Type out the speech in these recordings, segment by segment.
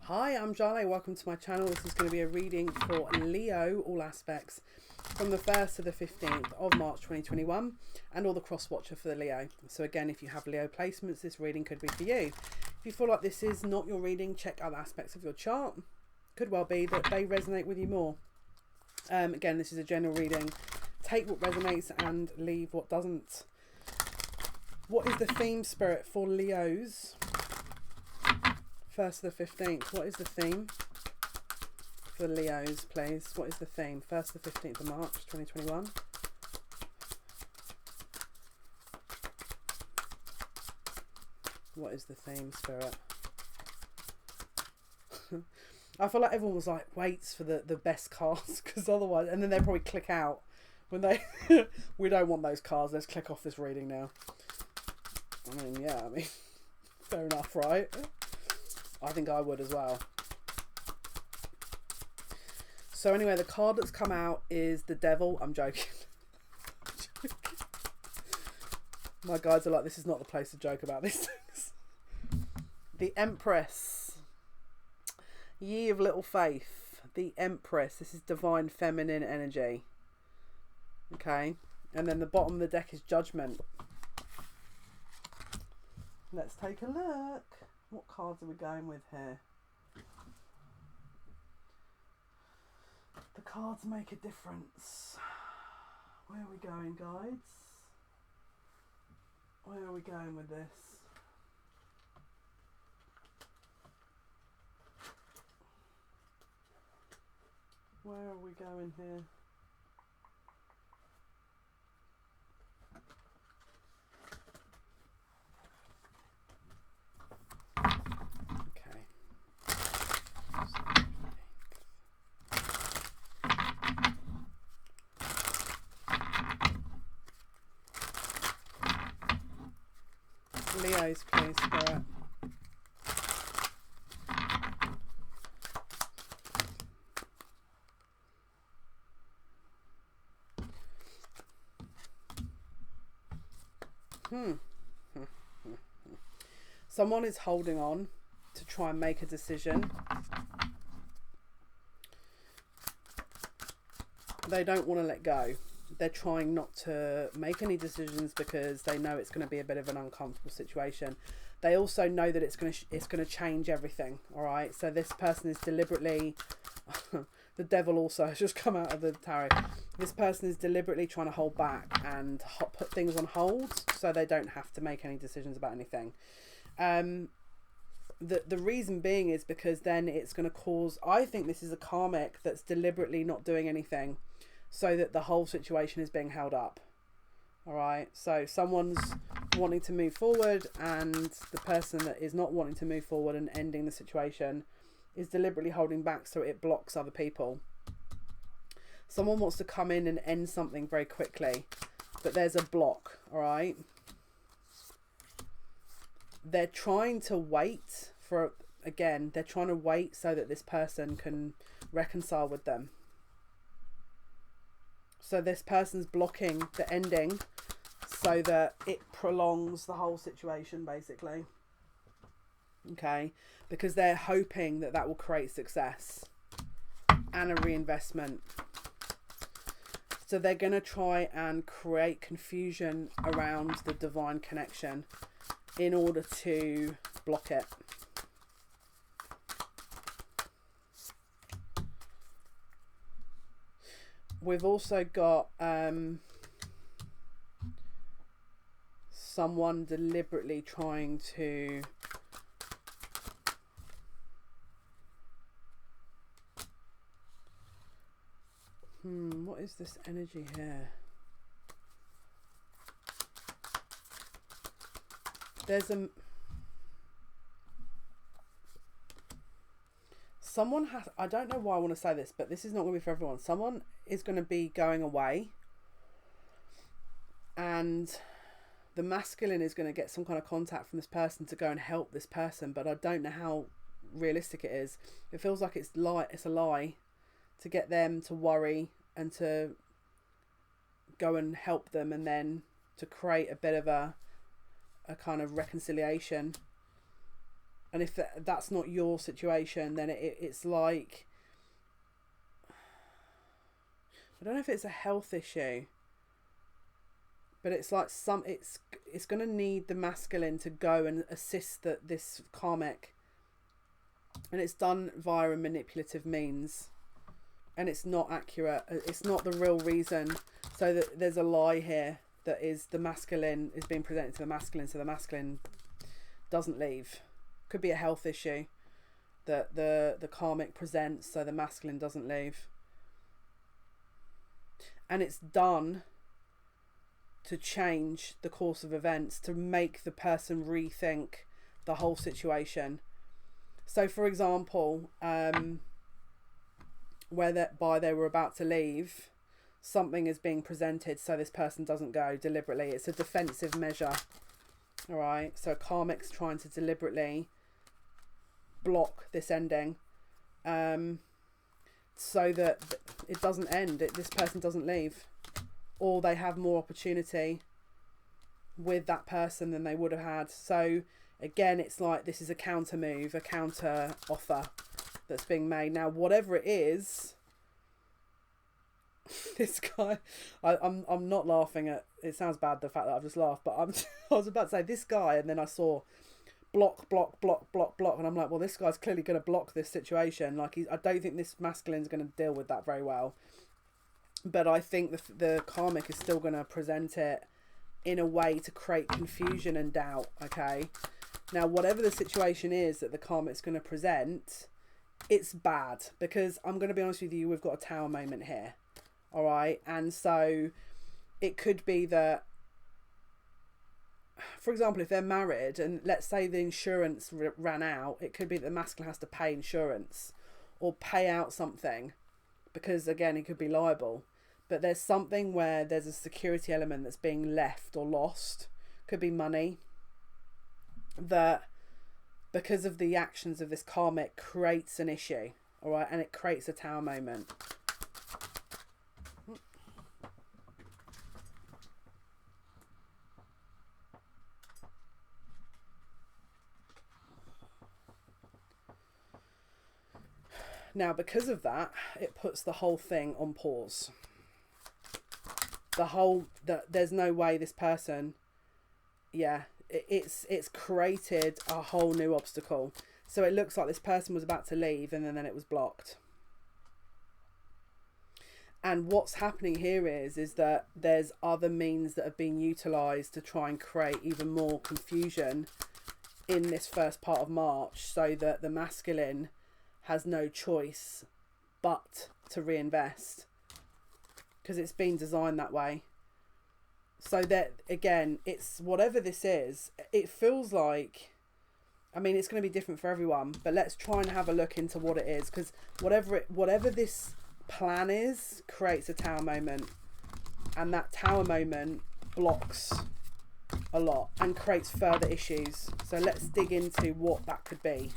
Hi, I'm Jale. Welcome to my channel. This is going to be a reading for Leo, all aspects, from the 1st to the 15th of March 2021, and all the cross watcher for the Leo. So again, if you have Leo placements, this reading could be for you. If you feel like this is not your reading, check other aspects of your chart. Could well be that they resonate with you more. Again, this is a general reading. Take what resonates and leave what doesn't. What is the theme, Spirit, for Leos? 1st to the 15th. What is the theme for Leos, please? What is the theme? 1st to the 15th of March 2021. What is the theme, Spirit? I feel like everyone was like, waits for the best cards, because otherwise, and then they probably click out when they, we don't want those cards, let's click off this reading now. I mean, fair enough, right? I think I would as well. So anyway, the card that's come out is the Devil. I'm joking. My guides are like, this is not the place to joke about these things. The Empress. Ye of little faith. The Empress. This is divine feminine energy. Okay. And then the bottom of the deck is Judgment. Let's take a look. What cards are we going with here? The cards make a difference. Where are we going, guides? Where are we going with this? Where are we going here? Leos, please, Spirit. Someone is holding on to try and make a decision. They don't want to let go. They're trying not to make any decisions because they know it's going to be a bit of an uncomfortable situation. They also know that it's going to change everything. All right. So this person is deliberately, the Devil also has just come out of the tarot. This person is deliberately trying to hold back and put things on hold so they don't have to make any decisions about anything. The reason being is because then it's going to cause, I think this is a karmic that's deliberately not doing anything, so that the whole situation is being held up. All right. So someone's wanting to move forward, and the person that is not wanting to move forward and ending the situation is deliberately holding back so it blocks other people. Someone wants to come in and end something very quickly, but there's a block. All right. They're trying to wait for, again, they're trying to wait so that this person can reconcile with them. So this person's blocking the ending so that it prolongs the whole situation, basically. Okay. Because they're hoping that that will create success and a reinvestment. So they're going to try and create confusion around the divine connection in order to block it. We've also got someone deliberately trying to what is this energy here? There's someone has, I don't know why I want to say this, but this is not going to be for everyone. Someone is going to be going away, and the masculine is going to get some kind of contact from this person to go and help this person, but I don't know how realistic it is. It feels like it's a lie to get them to worry and to go and help them, and then to create a bit of a kind of reconciliation. And if that's not your situation, then it's like, I don't know if it's a health issue, but it's like it's going to need the masculine to go and assist this karmic, and it's done via a manipulative means, and it's not accurate. It's not the real reason. So that there's a lie here, that is the masculine is being presented to the masculine, so the masculine doesn't leave. Could be a health issue that the karmic presents, so the masculine doesn't leave. And it's done to change the course of events, to make the person rethink the whole situation. So for example, whereby they were about to leave, something is being presented so this person doesn't go deliberately. It's a defensive measure. All right, so karmic's trying to deliberately block this ending, so that it doesn't end. This person doesn't leave, or they have more opportunity with that person than they would have had. So again, it's like this is a counter move, a counter offer that's being made. Now, whatever it is, this guy, I'm not laughing at. It sounds bad, the fact that I've just laughed, but I was about to say this guy, and then I saw block, and I'm like, well, this guy's clearly going to block this situation. Like, I don't think this masculine's going to deal with that very well. But I think the karmic is still going to present it in a way to create confusion and doubt. Okay, now whatever the situation is that the karmic's going to present, it's bad, because I'm going to be honest with you, we've got a tower moment here. All right, and so it could be that, for example, if they're married and let's say the insurance ran out, it could be that the masculine has to pay insurance or pay out something, because again, he could be liable. But there's something where there's a security element that's being left or lost, could be money, that because of the actions of this karmic creates an issue. All right, and it creates a tower moment. Now, because of that, it puts the whole thing on pause. There's no way this person, it's created a whole new obstacle. So it looks like this person was about to leave, and then it was blocked. And what's happening here is that there's other means that have been utilised to try and create even more confusion in this first part of March, so that the masculine has no choice but to reinvest, because it's been designed that way. So that, again, it's whatever this is, it feels like, I mean, it's going to be different for everyone, but let's try and have a look into what it is, because whatever this plan is creates a tower moment, and that tower moment blocks a lot and creates further issues. So let's dig into what that could be.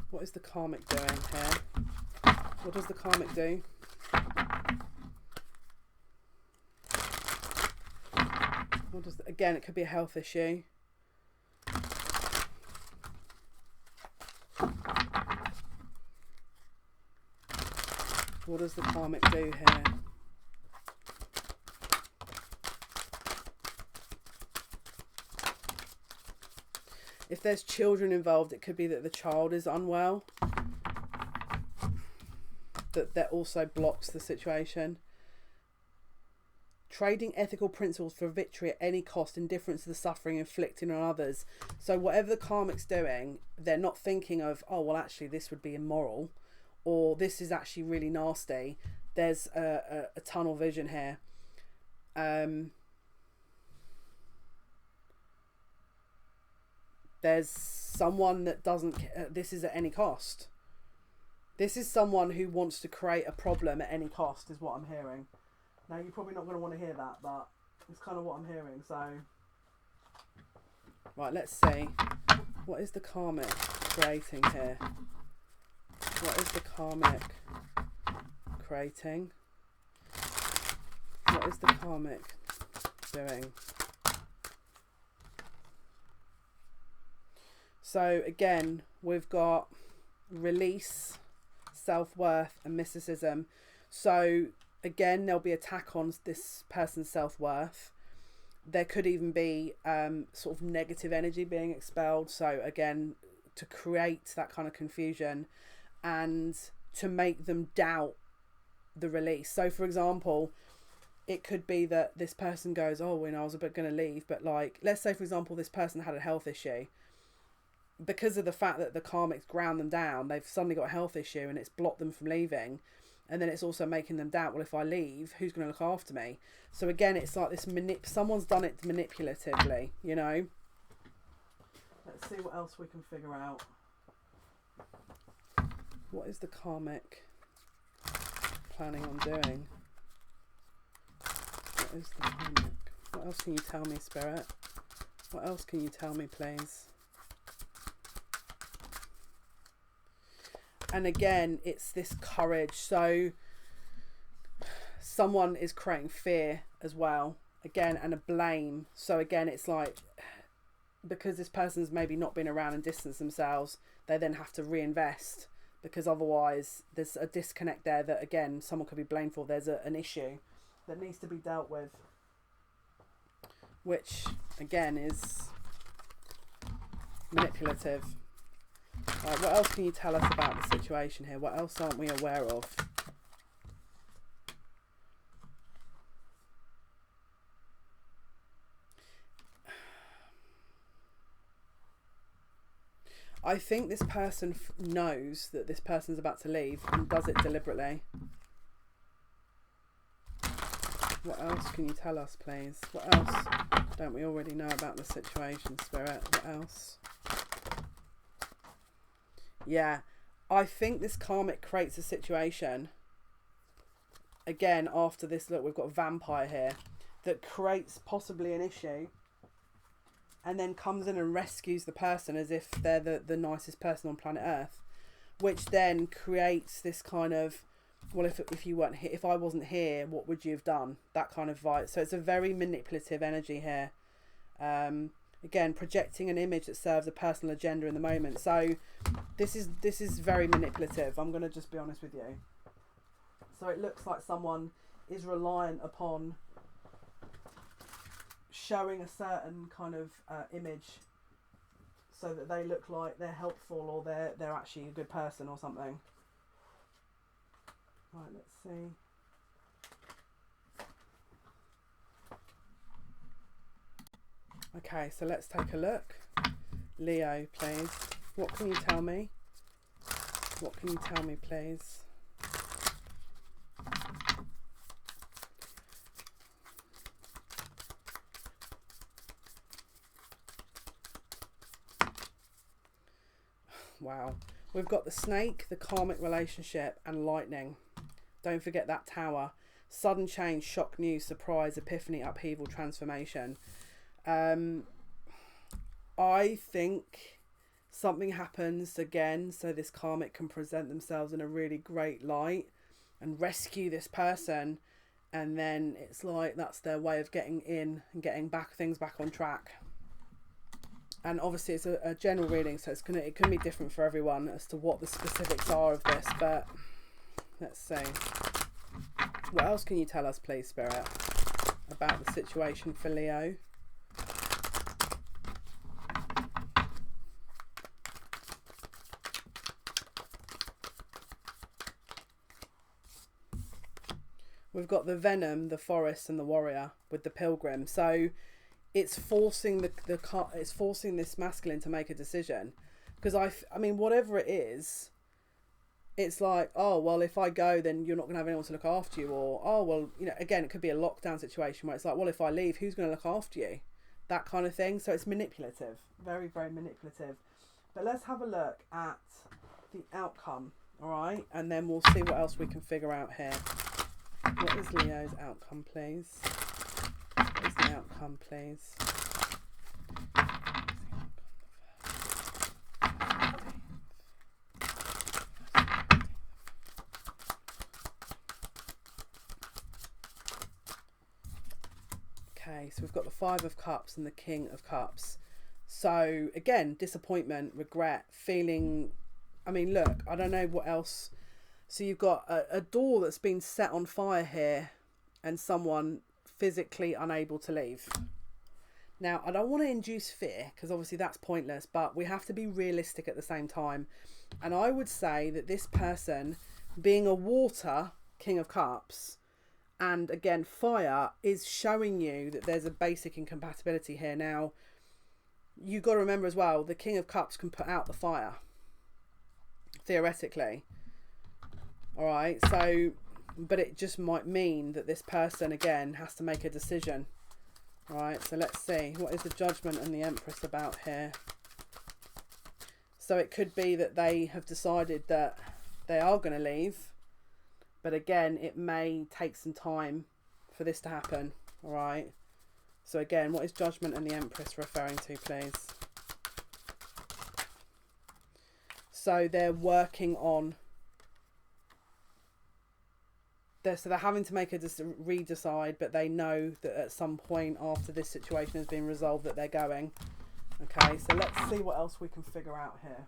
What is the karmic doing here? What does the karmic do? Again, it could be a health issue. What does the karmic do here? If there's children involved, it could be that the child is unwell. That also blocks the situation. Trading ethical principles for victory at any cost, indifference to the suffering inflicted on others. So whatever the karmic's doing, they're not thinking of, oh, well, actually, this would be immoral, or this is actually really nasty. There's a tunnel vision here. There's someone that doesn't, this is at any cost. This is someone who wants to create a problem at any cost, is what I'm hearing. Now, you're probably not going to want to hear that, but it's kind of what I'm hearing. So, right, let's see. What is the karmic creating here? What is the karmic creating? What is the karmic doing? So again, we've got release, self-worth and mysticism. So again, there'll be attack on this person's self-worth. There could even be sort of negative energy being expelled. So again, to create that kind of confusion and to make them doubt the release. So for example, it could be that this person goes, oh, I was a bit going to leave. But like, let's say, for example, this person had a health issue. Because of the fact that the karmics ground them down, they've suddenly got a health issue and it's blocked them from leaving. And then it's also making them doubt, well, if I leave, who's going to look after me? So again, it's like this, someone's done it manipulatively, you know. Let's see what else we can figure out. What is the karmic planning on doing? What is the karmic? What else can you tell me, Spirit? What else can you tell me, please? And again, it's this courage. So someone is creating fear as well. Again, and a blame. So again, it's like, because this person's maybe not been around and distanced themselves, they then have to reinvest, because otherwise there's a disconnect there that, again, someone could be blamed for. There's an issue that needs to be dealt with, which again is manipulative. Right, what else can you tell us about the situation here? What else aren't we aware of? I think this person knows that this person's about to leave and does it deliberately. What else can you tell us, please? What else don't we already know about the situation, Spirit? What else? Yeah, I think this karmic creates a situation, again, after this, look, we've got a vampire here, that creates possibly an issue and then comes in and rescues the person as if they're the nicest person on planet Earth, which then creates this kind of, well, if you weren't here, if I wasn't here, what would you have done? That kind of vibe. So it's a very manipulative energy here. Again, projecting an image that serves a personal agenda in the moment. So this is very manipulative. I'm going to just be honest with you. So it looks like someone is reliant upon showing a certain kind of image so that they look like they're helpful or they're actually a good person or something. Right, let's see. Okay, so let's take a look. Leo, please. What can you tell me? What can you tell me, please? Wow. We've got the snake, the karmic relationship, and lightning. Don't forget that tower. Sudden change, shock news, surprise, epiphany, upheaval, transformation. I think something happens again so this karmic can present themselves in a really great light and rescue this person, and then it's like that's their way of getting in and getting things back on track. And obviously it's a general reading, so it can be different for everyone as to what the specifics are of this, but let's see. What else can you tell us, please, Spirit, about the situation for Leo? We've got the venom, the forest, and the warrior with the pilgrim. So it's forcing it's forcing this masculine to make a decision, because I mean, whatever it is, it's like, oh well, if I go, then you're not going to have anyone to look after you, or oh well, you know, again, it could be a lockdown situation where it's like, well, if I leave, who's going to look after you? That kind of thing. So it's manipulative, very, very manipulative. But let's have a look at the outcome, all right, and then we'll see what else we can figure out here. What is Leo's outcome, please? What is the outcome, please? Okay, so we've got the Five of Cups and the King of Cups. So again, disappointment, regret, feeling, I mean, look, I don't know what else. So you've got a door that's been set on fire here and someone physically unable to leave. Now, I don't want to induce fear because obviously that's pointless, but we have to be realistic at the same time. And I would say that this person, being a water King of Cups, and again, fire, is showing you that there's a basic incompatibility here. Now, you've got to remember as well, the King of Cups can put out the fire, theoretically. All right, so, but it just might mean that this person, again, has to make a decision. All right, so let's see. What is the Judgment and the Empress about here? So it could be that they have decided that they are going to leave. But again, it may take some time for this to happen. All right. So again, what is Judgment and the Empress referring to, please? So they're working on... So they're having to make a redecide, but they know that at some point after this situation has been resolved that they're going. Okay, so let's see what else we can figure out here.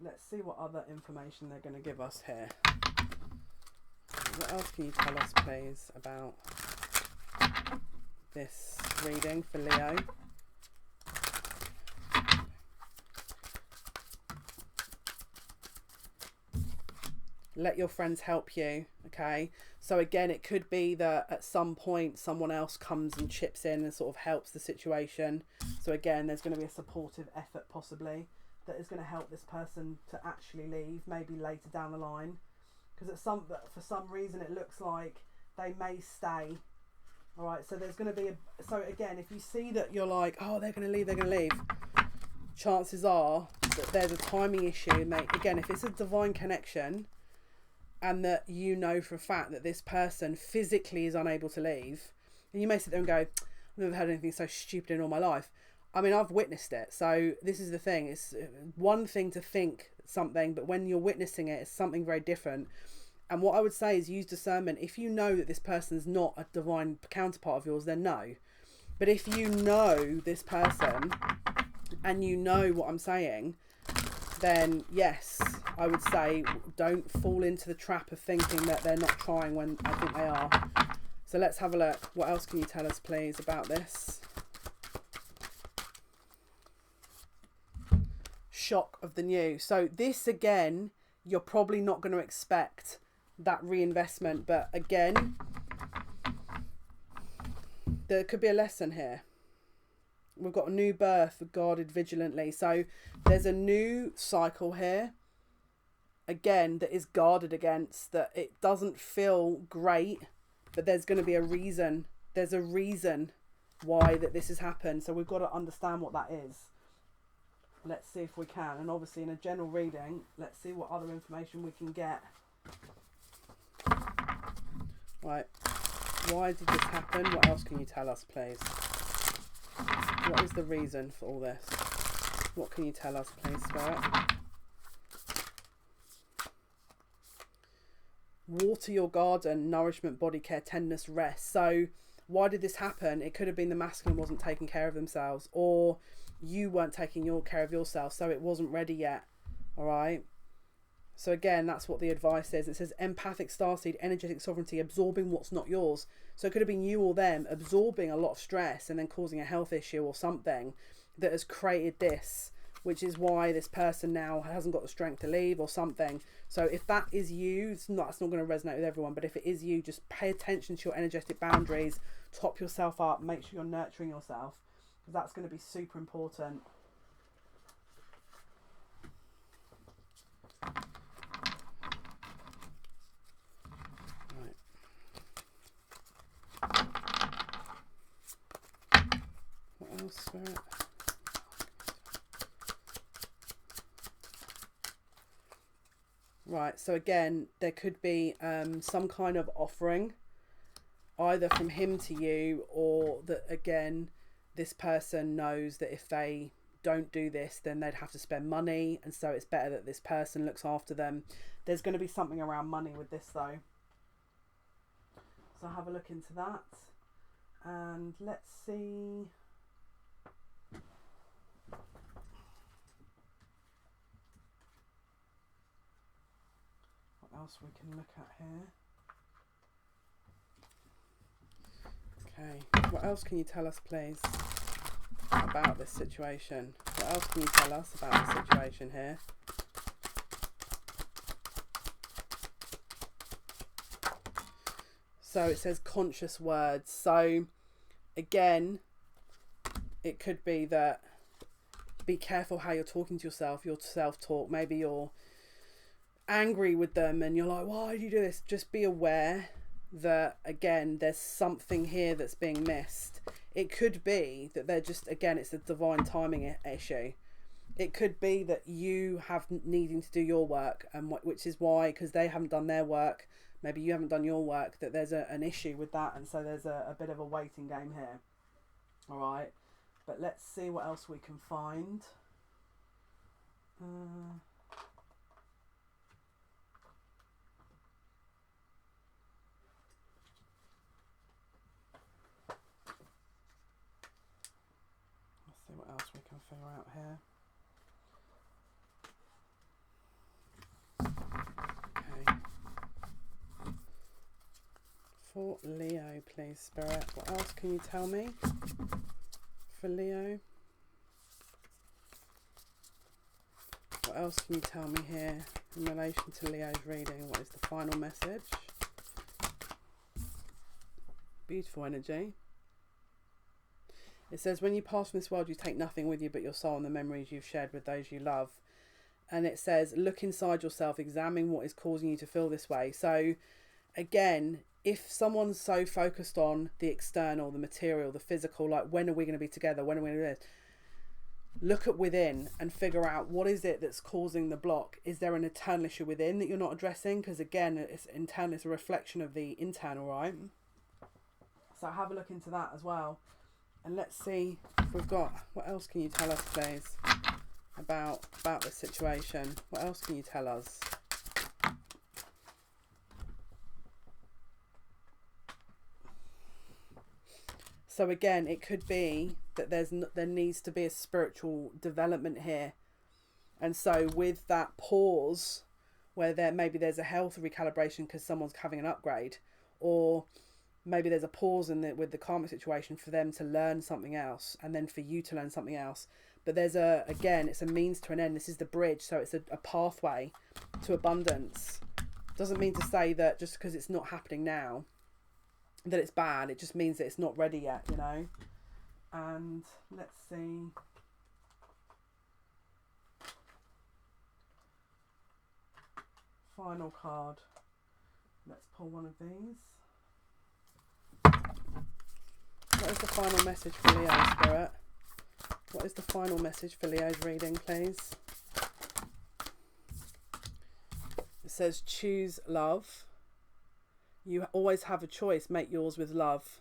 Let's see what other information they're going to give us here. What else can you tell us, please, about this reading for Leo? Let your friends help you, okay? So again, it could be that at some point someone else comes and chips in and sort of helps the situation. So again, there's going to be a supportive effort possibly that is going to help this person to actually leave, maybe later down the line. Because for some reason it looks like they may stay. All right, so there's going to be so again, if you see that you're like, oh, they're going to leave, chances are that there's a timing issue. Mate, again, if it's a divine connection and that you know for a fact that this person physically is unable to leave, and you may sit there and go, I've never heard anything so stupid in all my life. I mean, I've witnessed it. So this is the thing. It's one thing to think something, but when you're witnessing it, it's something very different. And what I would say is use discernment. If you know that this person's not a divine counterpart of yours, then no. But if you know this person and you know what I'm saying, then yes, I would say don't fall into the trap of thinking that they're not trying when I think they are. So let's have a look. What else can you tell us, please, about this? Shock of the new. So this, again, you're probably not going to expect that reinvestment, but again, there could be a lesson here. We've got a new birth guarded vigilantly. So there's a new cycle here, again, that is guarded against, that it doesn't feel great, but there's going to be a reason. There's a reason why that this has happened. So we've got to understand what that is. Let's see if we can. And obviously in a general reading, let's see what other information we can get. Right. Why did this happen? What else can you tell us, please? What is the reason for all this? What can you tell us, please, Spirit? Water your garden, nourishment, body care, tenderness, rest. So why did this happen? It could have been the masculine wasn't taking care of themselves, or you weren't taking care of yourself, so it wasn't ready yet. All right. So again, that's what the advice is. It says empathic starseed, energetic sovereignty, absorbing what's not yours. So it could have been you or them absorbing a lot of stress and then causing a health issue or something that has created this, which is why this person now hasn't got the strength to leave or something. So if that is you, it's not going to resonate with everyone, but if it is you, just pay attention to your energetic boundaries, top yourself up, make sure you're nurturing yourself, because that's going to be super important. What else, Spirit? Right, so again, there could be some kind of offering, either from him to you, or that, again, this person knows that if they don't do this, then they'd have to spend money, and so it's better that this person looks after them. There's going to be something around money with this, though. So have a look into that. And let's see what else we can look at here. Okay, what else can you tell us, please, about this situation? What else can you tell us about the situation here? So it says conscious words. So again, it could be that be careful how you're talking to yourself, your self-talk. Maybe you're angry with them and you're like, why do you do this? Just be aware that, again, there's something here that's being missed. It could be that they're just, again, it's a divine timing issue. It could be that you have needing to do your work, and which is why, because they haven't done their work, maybe you haven't done your work, that there's an issue with that, and so there's a bit of a waiting game here. All right, but let's see what else we can find. Let's see what else we can figure out here. For Leo, please, Spirit. What else can you tell me for Leo? What else can you tell me here in relation to Leo's reading? What is the final message? Beautiful energy. It says, when you pass from this world, you take nothing with you but your soul and the memories you've shared with those you love. And it says, look inside yourself, examine what is causing you to feel this way. So, again, if someone's so focused on the external, the material, the physical, like when are we going to be together, when are we going to do this, look at within and figure out what is it that's causing the block. Is there an internal issue within that you're not addressing? Because again, it's internal, it's a reflection of the internal, right? So have a look into that as well. And let's see if we've got, what else can you tell us, please, about this situation? What else can you tell us? So again, it could be that there needs to be a spiritual development here. And so with that pause, where maybe there's a health recalibration because someone's having an upgrade, or maybe there's a pause with the karmic situation for them to learn something else, and then for you to learn something else. But there's again, it's a means to an end. This is the bridge. So it's a pathway to abundance. Doesn't mean to say that just because it's not happening now, that it's bad. It just means that it's not ready yet, you know. And let's see. Final card. Let's pull one of these. What is the final message for Leo, Spirit? What is the final message for Leo's reading, please? It says, choose love. You always have a choice. Make yours with love.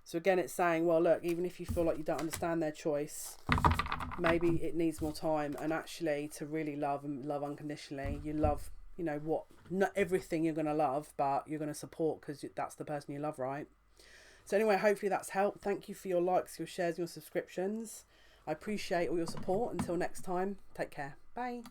So again, it's saying, well, look, even if you feel like you don't understand their choice, maybe it needs more time. And actually, to really love and love unconditionally, you love, you know what, not everything you're going to love, but you're going to support because that's the person you love, right? So anyway, hopefully that's helped. Thank you for your likes, your shares, your subscriptions. I appreciate all your support. Until next time, take care. Bye.